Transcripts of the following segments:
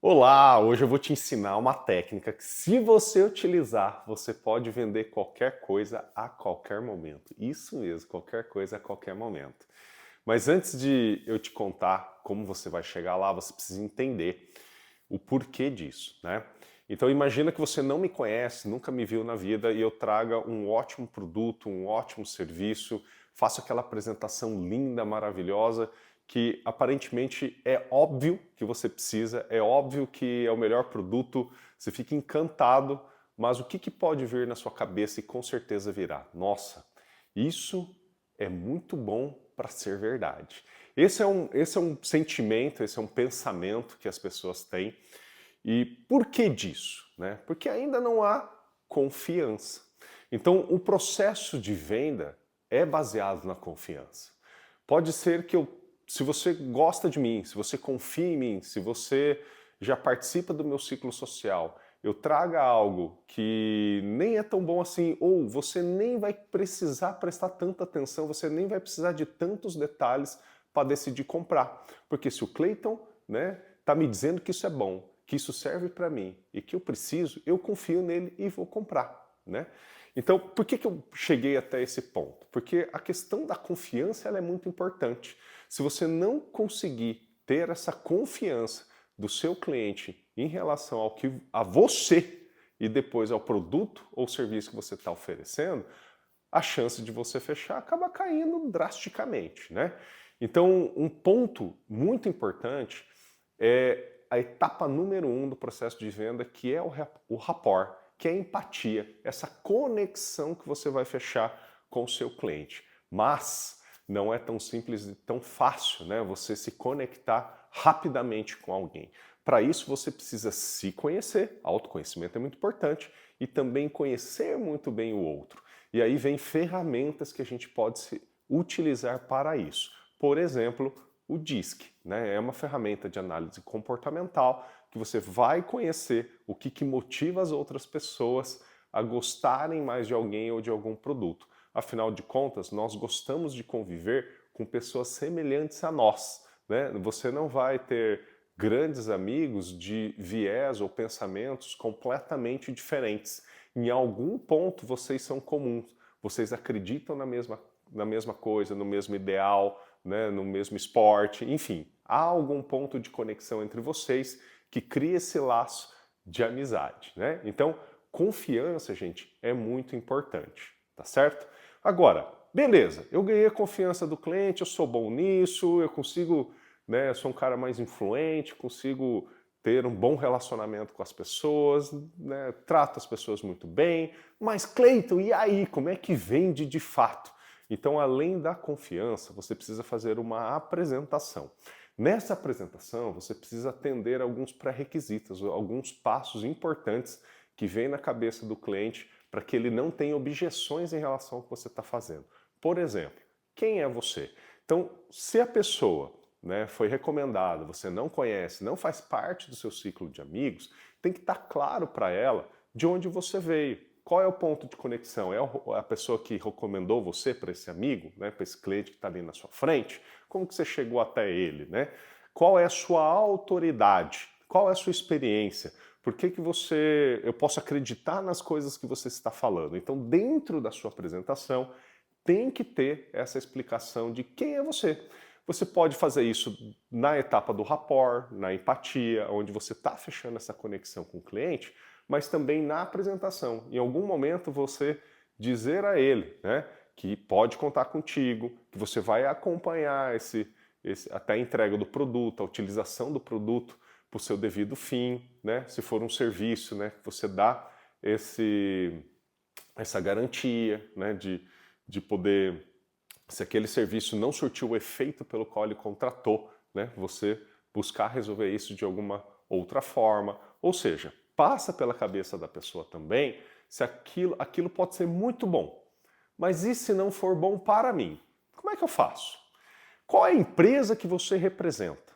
Olá, hoje eu vou te ensinar uma técnica que, se você utilizar, você pode vender qualquer coisa a qualquer momento. Isso mesmo, qualquer coisa a qualquer momento. Mas antes de eu te contar como você vai chegar lá, você precisa entender o porquê disso, né? Então imagina que você não me conhece, nunca me viu na vida e eu traga um ótimo produto, um ótimo serviço, faço aquela apresentação linda, maravilhosa, que aparentemente é óbvio que você precisa, é óbvio que é o melhor produto, você fica encantado, mas o que pode vir na sua cabeça e com certeza virá? Nossa, isso é muito bom para ser verdade. Esse é um sentimento, esse é um pensamento que as pessoas têm. E por que disso? Né? Porque ainda não há confiança. Então, o processo de venda é baseado na confiança. Pode ser que se você gosta de mim, se você confia em mim, se você já participa do meu ciclo social, eu traga algo que nem é tão bom assim, ou você nem vai precisar prestar tanta atenção, você nem vai precisar de tantos detalhes para decidir comprar. Porque se o Clayton, né, tá me dizendo que isso é bom, que isso serve para mim e que eu preciso, eu confio nele e vou comprar, né? Então, por que eu cheguei até esse ponto? Porque a questão da confiança ela é muito importante. Se você não conseguir ter essa confiança do seu cliente em relação ao que a você e depois ao produto ou serviço que você está oferecendo, a chance de você fechar acaba caindo drasticamente, né? Então, um ponto muito importante é a etapa número 1 do processo de venda, que é o rapport, que é a empatia, essa conexão que você vai fechar com o seu cliente. Mas não é tão simples e tão fácil, né? Você se conectar rapidamente com alguém. Para isso você precisa se conhecer, autoconhecimento é muito importante, e também conhecer muito bem o outro. E aí vem ferramentas que a gente pode utilizar para isso. Por exemplo, o DISC, né? É uma ferramenta de análise comportamental que você vai conhecer o que motiva as outras pessoas a gostarem mais de alguém ou de algum produto. Afinal de contas, nós gostamos de conviver com pessoas semelhantes a nós, né? Você não vai ter grandes amigos de viés ou pensamentos completamente diferentes. Em algum ponto vocês são comuns, vocês acreditam na mesma coisa, no mesmo ideal, né, no mesmo esporte, enfim, há algum ponto de conexão entre vocês que cria esse laço de amizade, né? Então, confiança, gente, é muito importante, tá certo? Agora, beleza, eu ganhei a confiança do cliente, eu sou bom nisso, eu consigo, né, eu sou um cara mais influente, consigo ter um bom relacionamento com as pessoas, né, trato as pessoas muito bem, mas Cleiton, e aí, como é que vende de fato? Então, além da confiança, você precisa fazer uma apresentação. Nessa apresentação, você precisa atender alguns pré-requisitos, alguns passos importantes que vêm na cabeça do cliente para que ele não tenha objeções em relação ao que você está fazendo. Por exemplo, quem é você? Então, se a pessoa, né, foi recomendada, você não conhece, não faz parte do seu ciclo de amigos, tem que estar claro para ela de onde você veio. Qual é o ponto de conexão? É a pessoa que recomendou você para esse amigo, né, para esse cliente que está ali na sua frente? Como que você chegou até ele, né? Qual é a sua autoridade? Qual é a sua experiência? Por que eu posso acreditar nas coisas que você está falando? Então, dentro da sua apresentação, tem que ter essa explicação de quem é você. Você pode fazer isso na etapa do rapport, na empatia, onde você está fechando essa conexão com o cliente, mas também na apresentação. Em algum momento você dizer a ele, né, que pode contar contigo, que você vai acompanhar até a entrega do produto, a utilização do produto para o seu devido fim, né? Se for um serviço, né, que você dá essa garantia, né, de poder, se aquele serviço não surtiu o efeito pelo qual ele contratou, né, você buscar resolver isso de alguma outra forma. Ou seja, passa pela cabeça da pessoa também se aquilo pode ser muito bom. Mas e se não for bom para mim? Como é que eu faço? Qual é a empresa que você representa?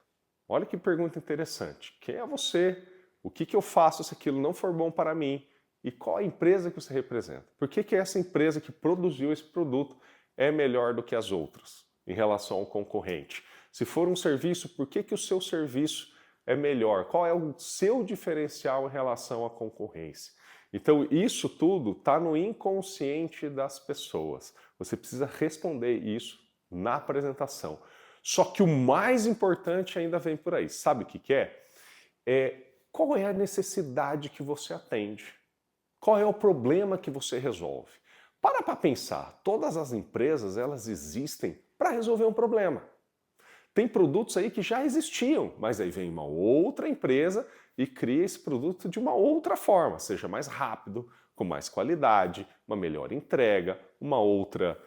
Olha que pergunta interessante. Quem é você? O que eu faço se aquilo não for bom para mim? E qual a empresa que você representa? Por que essa empresa que produziu esse produto é melhor do que as outras em relação ao concorrente? Se for um serviço, por que o seu serviço é melhor? Qual é o seu diferencial em relação à concorrência? Então, isso tudo está no inconsciente das pessoas. Você precisa responder isso na apresentação. Só que o mais importante ainda vem por aí. Sabe o que é? Qual é a necessidade que você atende? Qual é o problema que você resolve? Para pensar, todas as empresas elas existem para resolver um problema. Tem produtos aí que já existiam, mas aí vem uma outra empresa e cria esse produto de uma outra forma, seja mais rápido, com mais qualidade, uma melhor entrega, uma outra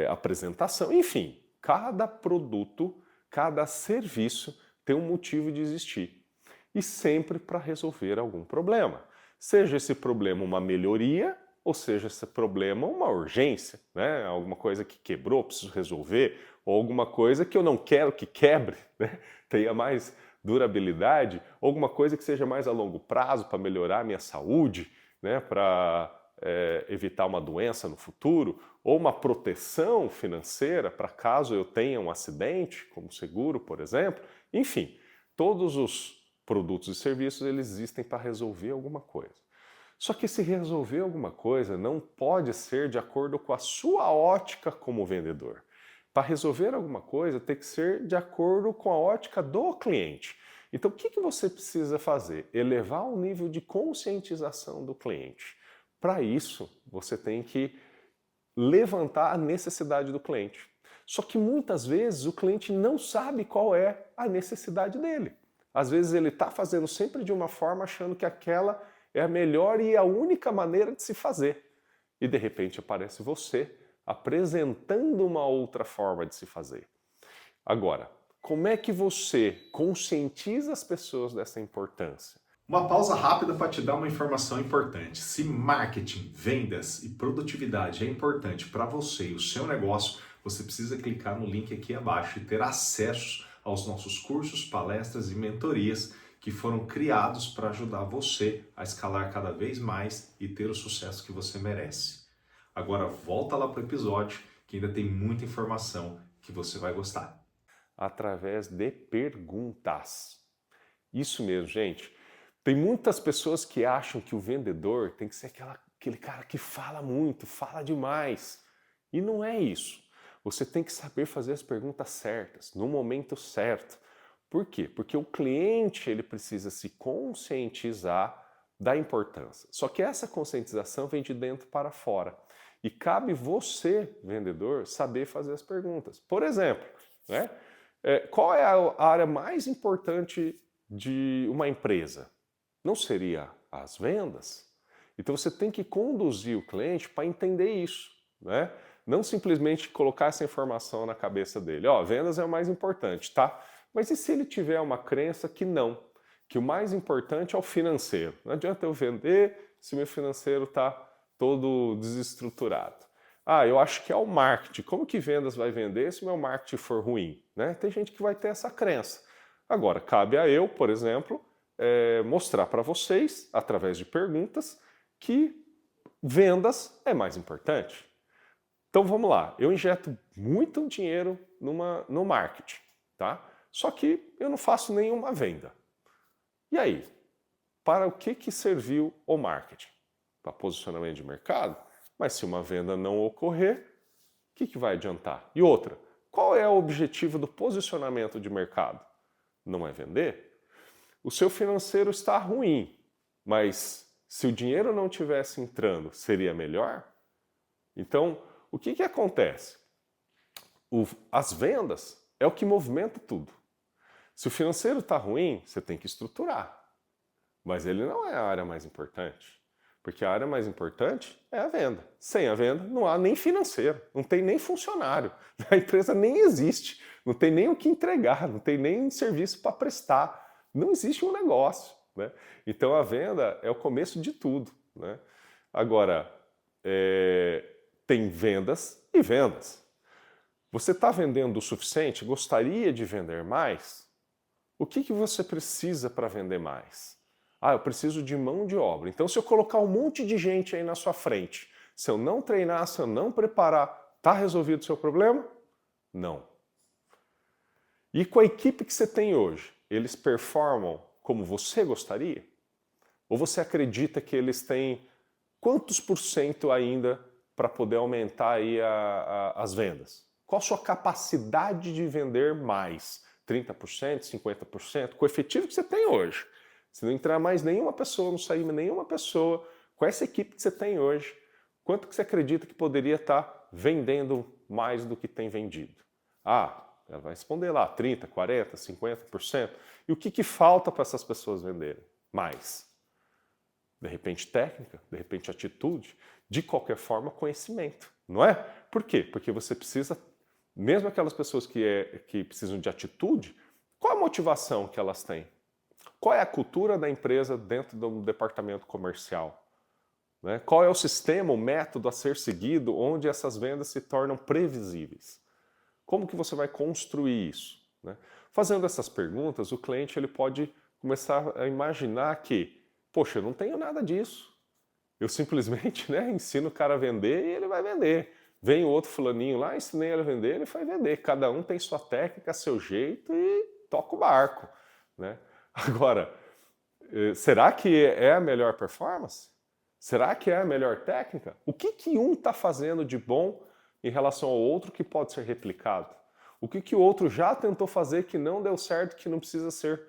apresentação, enfim, cada produto, cada serviço tem um motivo de existir e sempre para resolver algum problema. Seja esse problema uma melhoria ou seja esse problema uma urgência, né? Alguma coisa que quebrou, preciso resolver, ou alguma coisa que eu não quero que quebre, né? Tenha mais durabilidade, ou alguma coisa que seja mais a longo prazo para melhorar a minha saúde, né? Para evitar uma doença no futuro, ou uma proteção financeira para caso eu tenha um acidente, como seguro, por exemplo. Enfim, todos os produtos e serviços eles existem para resolver alguma coisa. Só que se resolver alguma coisa não pode ser de acordo com a sua ótica como vendedor. Para resolver alguma coisa tem que ser de acordo com a ótica do cliente. Então o que você precisa fazer? Elevar o nível de conscientização do cliente. Para isso você tem que levantar a necessidade do cliente. Só que muitas vezes o cliente não sabe qual é a necessidade dele. Às vezes ele está fazendo sempre de uma forma achando que aquela é a melhor e a única maneira de se fazer. E de repente aparece você apresentando uma outra forma de se fazer. Agora, como é que você conscientiza as pessoas dessa importância? Uma pausa rápida para te dar uma informação importante. Se marketing, vendas e produtividade é importante para você e o seu negócio, você precisa clicar no link aqui abaixo e ter acesso aos nossos cursos, palestras e mentorias que foram criados para ajudar você a escalar cada vez mais e ter o sucesso que você merece. Agora volta lá para o episódio que ainda tem muita informação que você vai gostar. Através de perguntas. Isso mesmo, gente. Tem muitas pessoas que acham que o vendedor tem que ser aquele cara que fala muito, fala demais. E não é isso. Você tem que saber fazer as perguntas certas, no momento certo. Por quê? Porque o cliente ele precisa se conscientizar da importância. Só que essa conscientização vem de dentro para fora. E cabe você, vendedor, saber fazer as perguntas. Por exemplo, né? Qual é a área mais importante de uma empresa? Não seria as vendas? Então você tem que conduzir o cliente para entender isso, né? Não simplesmente colocar essa informação na cabeça dele. Ó, vendas é o mais importante, tá? Mas e se ele tiver uma crença que não? Que o mais importante é o financeiro. Não adianta eu vender se meu financeiro está todo desestruturado. Ah, eu acho que é o marketing. Como que vendas vai vender se o meu marketing for ruim? Né? Tem gente que vai ter essa crença. Agora, cabe a eu, por exemplo, mostrar para vocês, através de perguntas, que vendas é mais importante. Então vamos lá, eu injeto muito dinheiro no marketing, tá? Só que eu não faço nenhuma venda. E aí? Para o que serviu o marketing? Para posicionamento de mercado? Mas se uma venda não ocorrer, o que vai adiantar? E outra, qual é o objetivo do posicionamento de mercado? Não é vender? O seu financeiro está ruim, mas se o dinheiro não tivesse entrando, seria melhor? Então, o que acontece? As vendas é o que movimenta tudo. Se o financeiro está ruim, você tem que estruturar. Mas ele não é a área mais importante. Porque a área mais importante é a venda. Sem a venda, não há nem financeiro, não tem nem funcionário. A empresa nem existe, não tem nem o que entregar, não tem nem serviço para prestar. Não existe um negócio, né? Então a venda é o começo de tudo, né? Agora, tem vendas e vendas. Você está vendendo o suficiente? Gostaria de vender mais? O que você precisa para vender mais? Ah, eu preciso de mão de obra. Então, se eu colocar um monte de gente aí na sua frente, se eu não treinar, se eu não preparar, está resolvido o seu problema? Não. E com a equipe que você tem hoje, eles performam como você gostaria? Ou você acredita que eles têm quantos por cento ainda para poder aumentar aí as vendas? Qual a sua capacidade de vender mais? 30%, 50%? Com o efetivo que você tem hoje. Se não entrar mais nenhuma pessoa, não sair nenhuma pessoa, com essa equipe que você tem hoje, quanto que você acredita que poderia estar vendendo mais do que tem vendido? Ah, ela vai responder lá, 30%, 40%, 50%. E o que falta para essas pessoas venderem mais? De repente técnica, de repente atitude, de qualquer forma conhecimento, não é? Por quê? Porque você precisa, mesmo aquelas pessoas que precisam de atitude, qual a motivação que elas têm? Qual é a cultura da empresa dentro do departamento comercial? Né? Qual é o sistema, o método a ser seguido onde essas vendas se tornam previsíveis? Como que você vai construir isso? Né? Fazendo essas perguntas, o cliente ele pode começar a imaginar que, poxa, eu não tenho nada disso. Eu simplesmente ensino o cara a vender e ele vai vender. Vem o outro fulaninho lá, ensinei ele a vender, ele vai vender. Cada um tem sua técnica, seu jeito e toca o barco. Né? Agora, será que é a melhor performance? Será que é a melhor técnica? O que um está fazendo de bom em relação ao outro que pode ser replicado? O que o outro já tentou fazer que não deu certo, que não precisa ser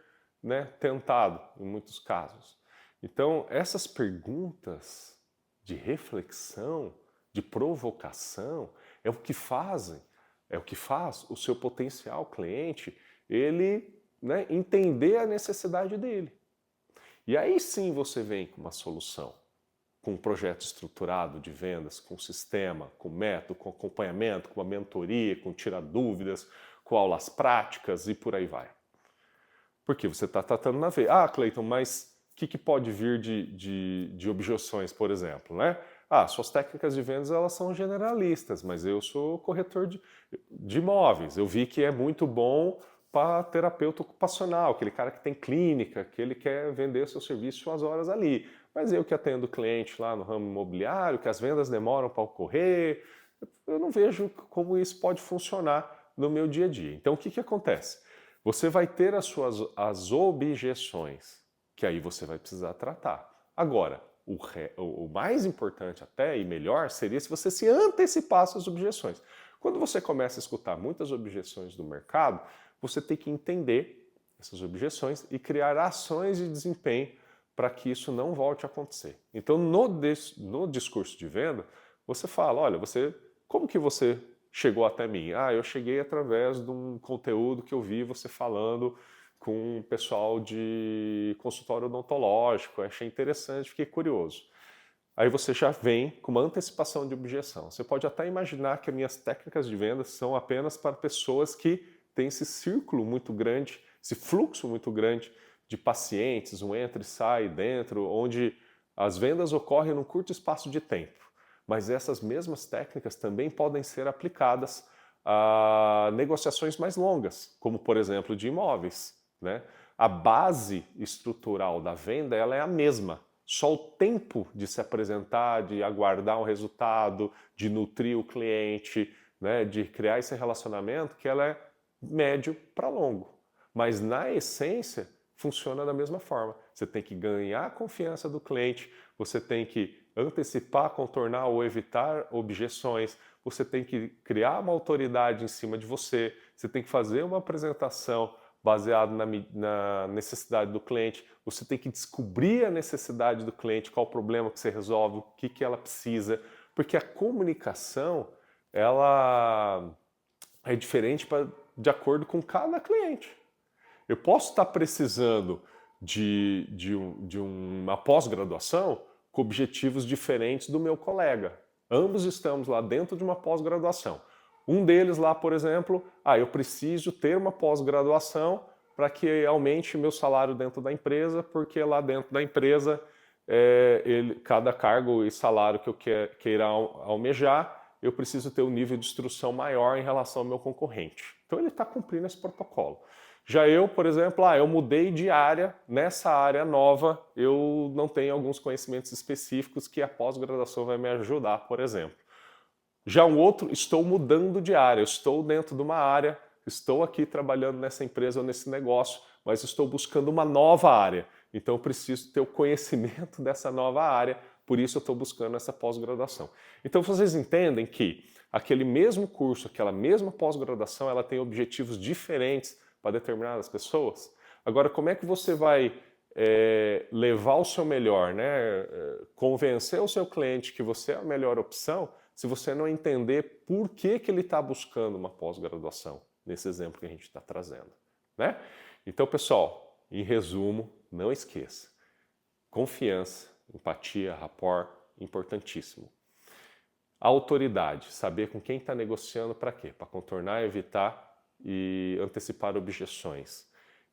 tentado em muitos casos? Então, essas perguntas de reflexão, de provocação, é o que faz o seu potencial cliente ele entender a necessidade dele. E aí sim você vem com uma solução, com um projeto estruturado de vendas, com sistema, com método, com acompanhamento, com uma mentoria, com tirar dúvidas, com aulas práticas e por aí vai. Porque você está tratando na veia. Ah, Cleiton, mas o que pode vir de objeções, por exemplo? Suas técnicas de vendas elas são generalistas, mas eu sou corretor de imóveis. Eu vi que é muito bom para terapeuta ocupacional, aquele cara que tem clínica, que ele quer vender seu serviço às horas ali. Mas eu que atendo cliente lá no ramo imobiliário, que as vendas demoram para ocorrer, eu não vejo como isso pode funcionar no meu dia a dia. Então o que acontece? Você vai ter as objeções, que aí você vai precisar tratar. Agora, o mais importante até e melhor seria se você se antecipasse às objeções. Quando você começa a escutar muitas objeções do mercado, você tem que entender essas objeções e criar ações de desempenho para que isso não volte a acontecer. Então, no discurso de venda, você fala, olha, como que você chegou até mim? Eu cheguei através de um conteúdo que eu vi você falando com o pessoal de consultório odontológico, achei interessante, fiquei curioso. Aí você já vem com uma antecipação de objeção. Você pode até imaginar que as minhas técnicas de vendas são apenas para pessoas que têm esse círculo muito grande, esse fluxo muito grande de pacientes, um entra e sai dentro, onde as vendas ocorrem num curto espaço de tempo. Mas essas mesmas técnicas também podem ser aplicadas a negociações mais longas, como por exemplo de imóveis. A base estrutural da venda ela é a mesma, só o tempo de se apresentar, de aguardar um resultado, de nutrir o cliente, de criar esse relacionamento que ela é médio para longo. Mas na essência funciona da mesma forma. Você tem que ganhar a confiança do cliente, você tem que antecipar, contornar ou evitar objeções, você tem que criar uma autoridade em cima de você, você tem que fazer uma apresentação baseada na necessidade do cliente, você tem que descobrir a necessidade do cliente, qual o problema que você resolve, o que ela precisa, porque a comunicação ela é diferente de acordo com cada cliente. Eu posso estar precisando de uma pós-graduação com objetivos diferentes do meu colega. Ambos estamos lá dentro de uma pós-graduação. Um deles lá, por exemplo, eu preciso ter uma pós-graduação para que aumente meu salário dentro da empresa, porque lá dentro da empresa, cada cargo e salário que eu queira almejar, eu preciso ter um nível de instrução maior em relação ao meu concorrente. Então ele está cumprindo esse protocolo. Já eu, por exemplo, eu mudei de área, nessa área nova eu não tenho alguns conhecimentos específicos que a pós-graduação vai me ajudar, por exemplo. Já um outro, estou mudando de área, eu estou dentro de uma área estou aqui trabalhando nessa empresa ou nesse negócio, mas estou buscando uma nova área. Então eu preciso ter o conhecimento dessa nova área, por isso eu estou buscando essa pós-graduação. Então vocês entendem que aquele mesmo curso, aquela mesma pós-graduação, ela tem objetivos diferentes para determinadas pessoas? Agora, como é que você vai levar o seu melhor, né? Convencer o seu cliente que você é a melhor opção, se você não entender por que ele está buscando uma pós-graduação, nesse exemplo que a gente está trazendo, né? Então, pessoal, em resumo, não esqueça, confiança, empatia, rapport, importantíssimo. A autoridade, saber com quem está negociando para quê? Para contornar, evitar e antecipar objeções.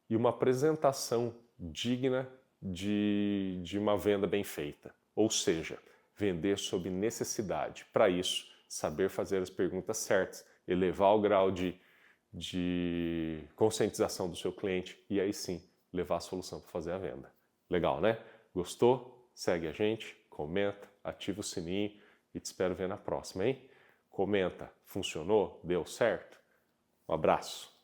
E uma apresentação digna de uma venda bem feita. Ou seja, vender sob necessidade. Para isso, saber fazer as perguntas certas, elevar o grau de conscientização do seu cliente e aí sim levar a solução para fazer a venda. Legal, né? Gostou? Segue a gente, comenta, ativa o sininho e te espero ver na próxima, hein? Comenta, funcionou? Deu certo? Um abraço!